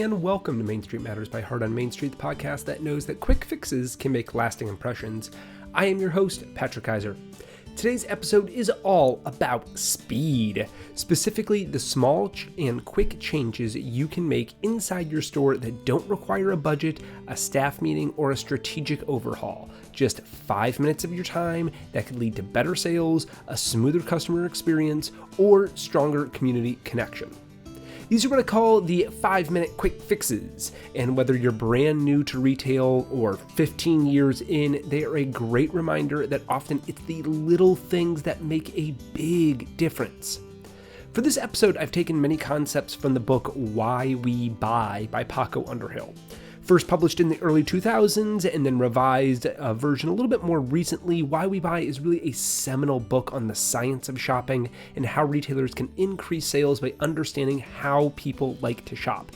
and welcome to Main Street Matters by Heart on Main Street, the podcast that knows that quick fixes can make lasting impressions. I am your host, Patrick Keiser. Today's episode is all about speed, specifically the small and quick changes you can make inside your store that don't require a budget, a staff meeting, or a strategic overhaul. Just 5 minutes of your time that could lead to better sales, a smoother customer experience, or stronger community connection. These are what I call the 5-minute quick fixes, and whether you're brand new to retail or 15 years in, they are a great reminder that often it's the little things that make a big difference. For this episode, I've taken many concepts from the book Why We Buy by Paco Underhill. First published in the early 2000s and then revised a version a little bit more recently, Why We Buy is really a seminal book on the science of shopping and how retailers can increase sales by understanding how people like to shop.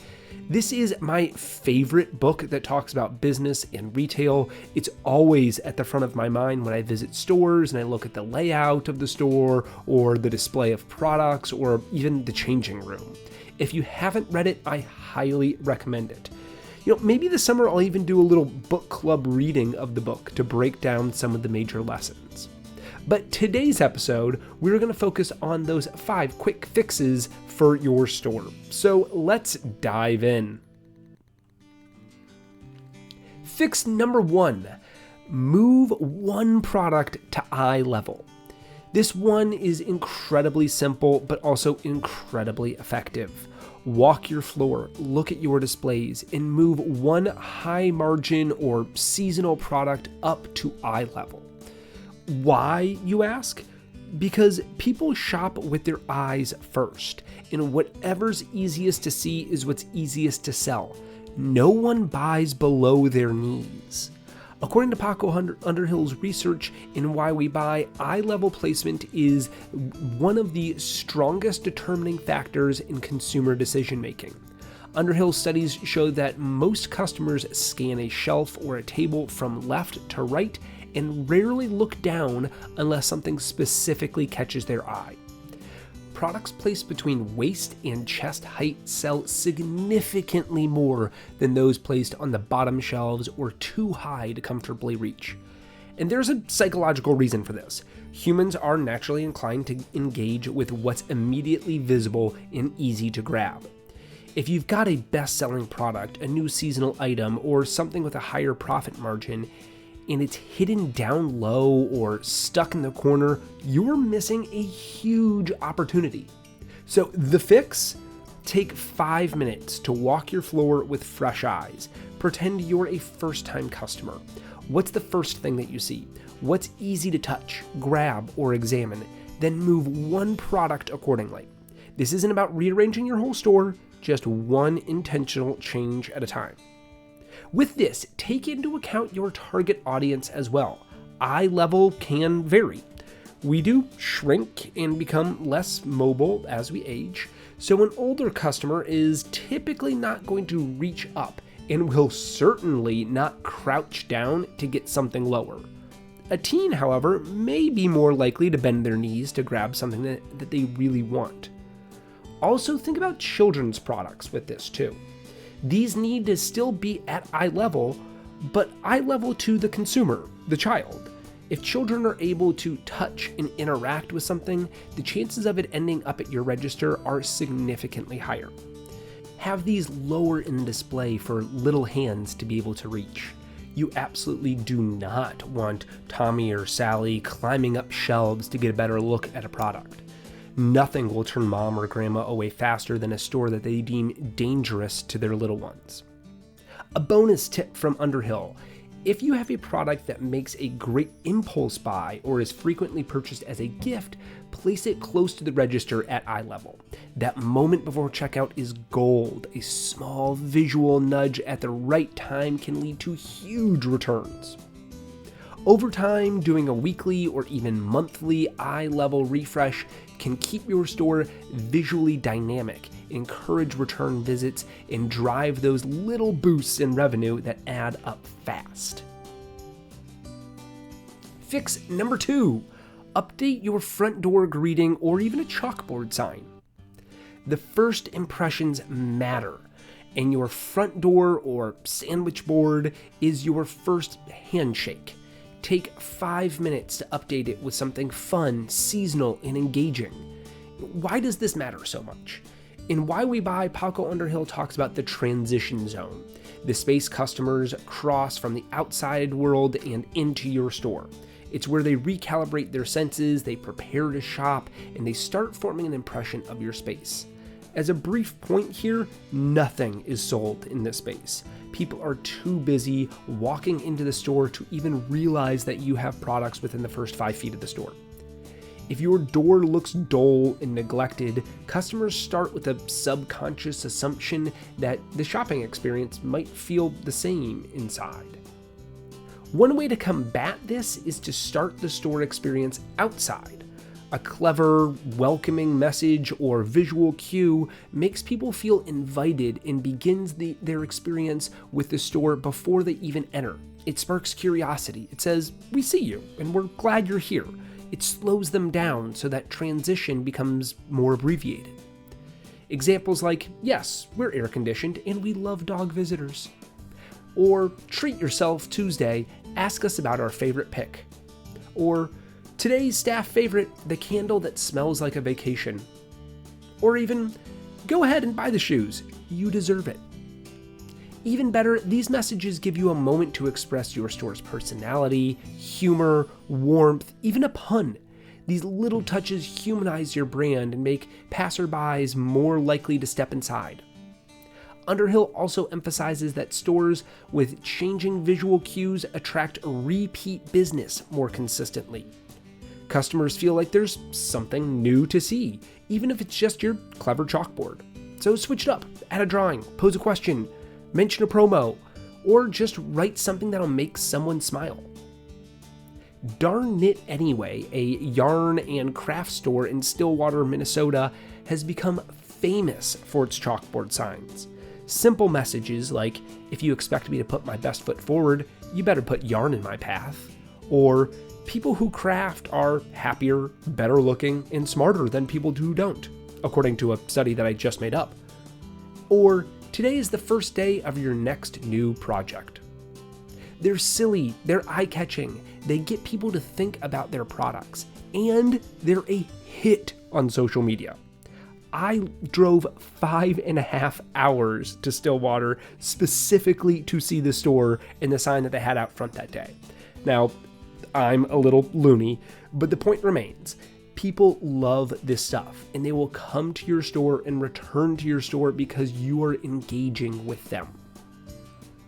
This is my favorite book that talks about business and retail. It's always at the front of my mind when I visit stores and I look at the layout of the store or the display of products or even the changing room. If you haven't read it, I highly recommend it. Maybe this summer I'll even do a little book club reading of the book to break down some of the major lessons. But today's episode, we're going to focus on those 5 quick fixes for your store. So let's dive in. Fix number 1, move one product to eye level. This one is incredibly simple, but also incredibly effective. Walk your floor, look at your displays, and move one high margin or seasonal product up to eye level. Why, you ask? Because people shop with their eyes first, and whatever's easiest to see is what's easiest to sell. No one buys below their knees. According to Paco Underhill's research in Why We Buy, eye-level placement is one of the strongest determining factors in consumer decision-making. Underhill's studies show that most customers scan a shelf or a table from left to right and rarely look down unless something specifically catches their eye. Products placed between waist and chest height sell significantly more than those placed on the bottom shelves or too high to comfortably reach. And there's a psychological reason for this. Humans are naturally inclined to engage with what's immediately visible and easy to grab. If you've got a best-selling product, a new seasonal item, or something with a higher profit margin, and it's hidden down low or stuck in the corner, you're missing a huge opportunity. So the fix? Take 5 minutes to walk your floor with fresh eyes. Pretend you're a first-time customer. What's the first thing that you see? What's easy to touch, grab, or examine? Then move one product accordingly. This isn't about rearranging your whole store, just one intentional change at a time. With this, take into account your target audience as well. Eye level can vary. We do shrink and become less mobile as we age, so an older customer is typically not going to reach up and will certainly not crouch down to get something lower. A teen, however, may be more likely to bend their knees to grab something that they really want. Also, think about children's products with this too. These need to still be at eye level, but eye level to the consumer, the child. If children are able to touch and interact with something, the chances of it ending up at your register are significantly higher. Have these lower in the display for little hands to be able to reach. You absolutely do not want Tommy or Sally climbing up shelves to get a better look at a product. Nothing will turn mom or grandma away faster than a store that they deem dangerous to their little ones. A bonus tip from Underhill: if you have a product that makes a great impulse buy or is frequently purchased as a gift, place it close to the register at eye level. That moment before checkout is gold. A small visual nudge at the right time can lead to huge returns. Over time, doing a weekly or even monthly eye-level refresh can keep your store visually dynamic, encourage return visits, and drive those little boosts in revenue that add up fast. Fix number 2, update your front door greeting or even a chalkboard sign. The first impressions matter. and your front door or sandwich board is your first handshake. Take 5 minutes to update it with something fun, seasonal, and engaging. Why does this matter so much? In Why We Buy, Paco Underhill talks about the transition zone, the space customers cross from the outside world and into your store. It's where they recalibrate their senses, they prepare to shop, and they start forming an impression of your space. As a brief point here, nothing is sold in this space. People are too busy walking into the store to even realize that you have products within the first 5 feet of the store. If your door looks dull and neglected, customers start with a subconscious assumption that the shopping experience might feel the same inside. One way to combat this is to start the store experience outside. A clever, welcoming message or visual cue makes people feel invited and begins their experience with the store before they even enter. It sparks curiosity. It says, "We see you, and we're glad you're here." It slows them down so that transition becomes more abbreviated. Examples like, "Yes, we're air-conditioned, and we love dog visitors." Or, "Treat yourself Tuesday, ask us about our favorite pick." Or, "Today's staff favorite, the candle that smells like a vacation." Or even, "Go ahead and buy the shoes, you deserve it." Even better, these messages give you a moment to express your store's personality, humor, warmth, even a pun. These little touches humanize your brand and make passerbys more likely to step inside. Underhill also emphasizes that stores with changing visual cues attract repeat business more consistently. Customers feel like there's something new to see, even if it's just your clever chalkboard. So switch it up, add a drawing, pose a question, mention a promo, or just write something that'll make someone smile. Darn Knit Anyway, a yarn and craft store in Stillwater, Minnesota, has become famous for its chalkboard signs. Simple messages like, "If you expect me to put my best foot forward, you better put yarn in my path," or "People who craft are happier, better looking, and smarter than people who don't," according to a study that I just made up. Or, "Today is the first day of your next new project." They're silly, they're eye-catching, they get people to think about their products, and they're a hit on social media. I drove 5.5 hours to Stillwater specifically to see the store and the sign that they had out front that day. Now, I'm a little loony, but the point remains. People love this stuff, and they will come to your store and return to your store because you are engaging with them.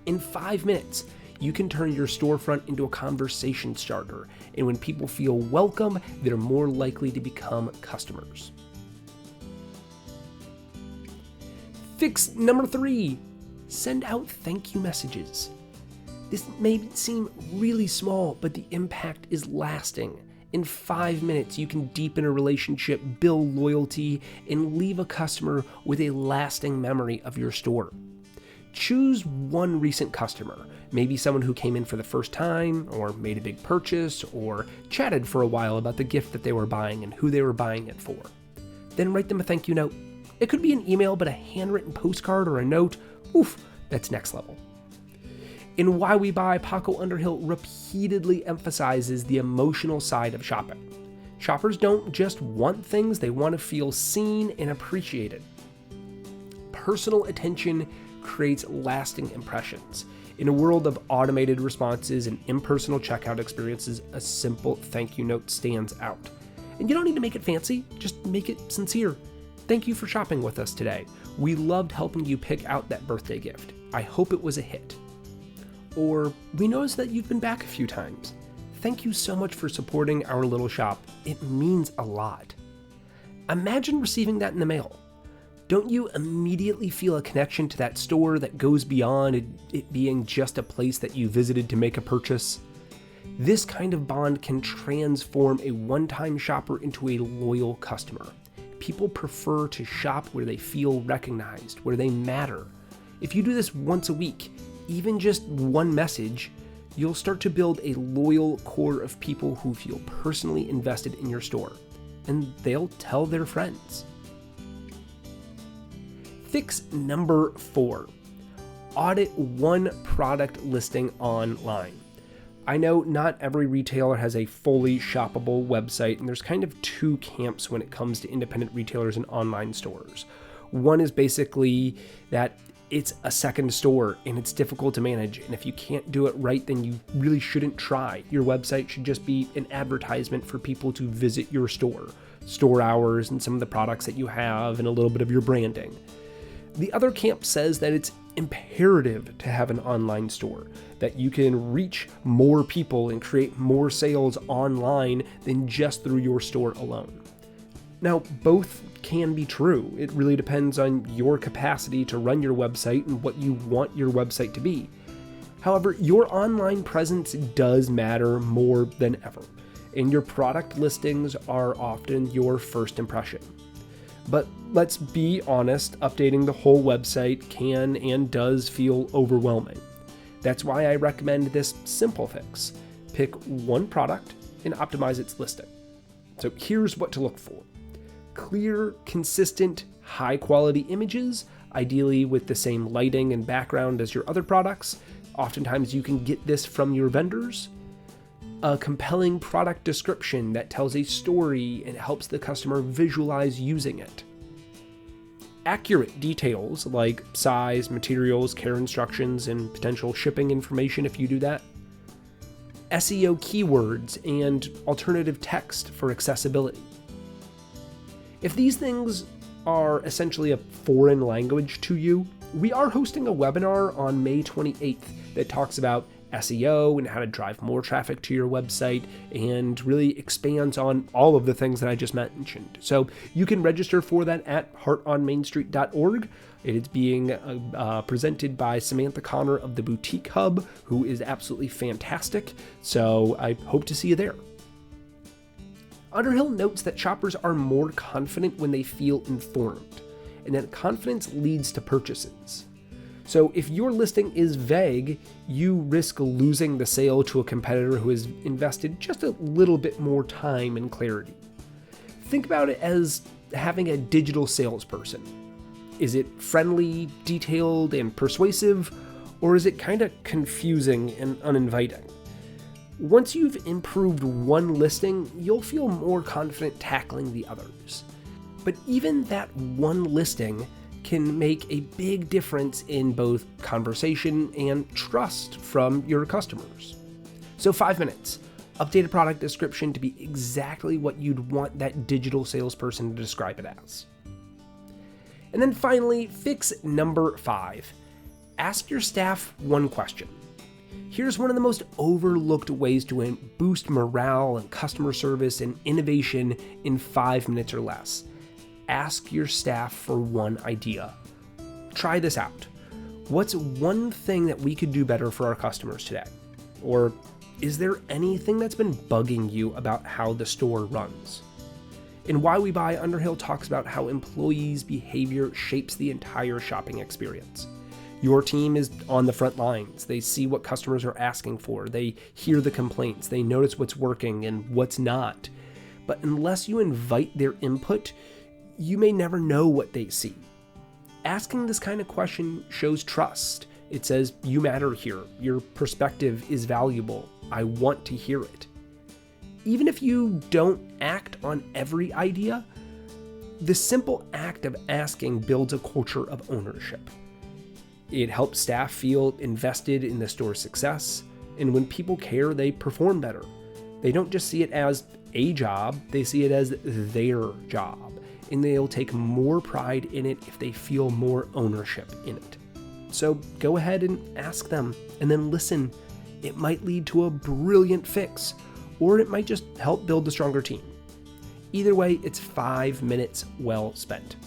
In 5 minutes, you can turn your storefront into a conversation starter, and when people feel welcome, they're more likely to become customers. Fix number 3, send out thank you messages. This may seem really small, but the impact is lasting. In 5 minutes, you can deepen a relationship, build loyalty, and leave a customer with a lasting memory of your store. Choose one recent customer, maybe someone who came in for the first time, or made a big purchase, or chatted for a while about the gift that they were buying and who they were buying it for. Then write them a thank you note. It could be an email, but a handwritten postcard or a note, oof, that's next level. In Why We Buy, Paco Underhill repeatedly emphasizes the emotional side of shopping. Shoppers don't just want things, they want to feel seen and appreciated. Personal attention creates lasting impressions. In a world of automated responses and impersonal checkout experiences, a simple thank you note stands out. And you don't need to make it fancy, just make it sincere. Thank you for shopping with us today. We loved helping you pick out that birthday gift. I hope it was a hit. Or, we noticed that you've been back a few times. Thank you so much for supporting our little shop. It means a lot. Imagine receiving that in the mail. Don't you immediately feel a connection to that store that goes beyond it being just a place that you visited to make a purchase? This kind of bond can transform a one-time shopper into a loyal customer. People prefer to shop where they feel recognized, where they matter. If you do this once a week, even just one message, you'll start to build a loyal core of people who feel personally invested in your store, and they'll tell their friends. Fix number 4, Audit one product listing online. I know not every retailer has a fully shoppable website, and there's kind of two camps when it comes to independent retailers and online stores. One is basically that it's a second store and it's difficult to manage, and if you can't do it right, then you really shouldn't try. Your website should just be an advertisement for people to visit your store hours and some of the products that you have and a little bit of your branding. The other camp says that it's imperative to have an online store, that you can reach more people and create more sales online than just through your store alone. Now, both can be true. It really depends on your capacity to run your website and what you want your website to be. However, your online presence does matter more than ever, and your product listings are often your first impression. But let's be honest, updating the whole website can and does feel overwhelming. That's why I recommend this simple fix. Pick one product and optimize its listing. So here's what to look for. Clear, consistent, high-quality images, ideally with the same lighting and background as your other products. Oftentimes you can get this from your vendors. A compelling product description that tells a story and helps the customer visualize using it. Accurate details like size, materials, care instructions, and potential shipping information if you do that. SEO keywords and alternative text for accessibility. If these things are essentially a foreign language to you, we are hosting a webinar on May 28th that talks about SEO and how to drive more traffic to your website and really expands on all of the things that I just mentioned. So you can register for that at heartonmainstreet.org. It is being presented by Samantha Connor of the Boutique Hub, who is absolutely fantastic. So I hope to see you there. Underhill notes that shoppers are more confident when they feel informed, and that confidence leads to purchases. So if your listing is vague, you risk losing the sale to a competitor who has invested just a little bit more time and clarity. Think about it as having a digital salesperson. Is it friendly, detailed, and persuasive, or is it kind of confusing and uninviting? Once you've improved one listing, you'll feel more confident tackling the others. But even that one listing can make a big difference in both conversation and trust from your customers. So 5 minutes. Update a product description to be exactly what you'd want that digital salesperson to describe it as. And then finally, fix number 5. Ask your staff one question. Here's one of the most overlooked ways to boost morale and customer service and innovation in 5 minutes or less. Ask your staff for one idea. Try this out. What's one thing that we could do better for our customers today? Or is there anything that's been bugging you about how the store runs? In Why We Buy, Underhill talks about how employees' behavior shapes the entire shopping experience. Your team is on the front lines. They see what customers are asking for. They hear the complaints. They notice what's working and what's not. But unless you invite their input, you may never know what they see. Asking this kind of question shows trust. It says, you matter here. Your perspective is valuable. I want to hear it. Even if you don't act on every idea, the simple act of asking builds a culture of ownership. It helps staff feel invested in the store's success, and when people care, they perform better. They don't just see it as a job, they see it as their job, and they'll take more pride in it if they feel more ownership in it. So go ahead and ask them, and then listen. It might lead to a brilliant fix, or it might just help build a stronger team. Either way, it's 5 minutes well spent.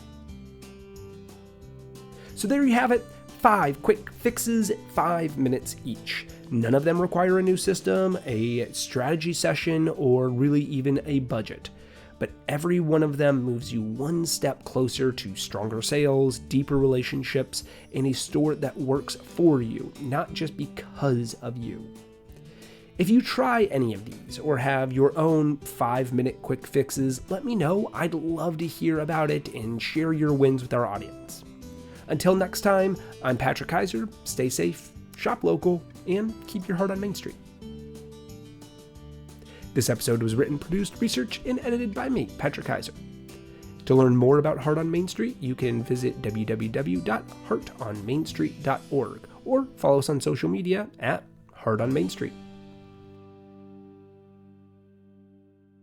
So there you have it. 5 quick fixes, 5 minutes each. None of them require a new system, a strategy session, or really even a budget. But every one of them moves you one step closer to stronger sales, deeper relationships, and a store that works for you, not just because of you. If you try any of these or have your own 5-minute quick fixes, let me know. I'd love to hear about it and share your wins with our audience. Until next time, I'm Patrick Keiser. Stay safe, shop local, and keep your heart on Main Street. This episode was written, produced, researched, and edited by me, Patrick Keiser. To learn more about Heart on Main Street, you can visit www.heartonmainstreet.org or follow us on social media at Heart on Main Street.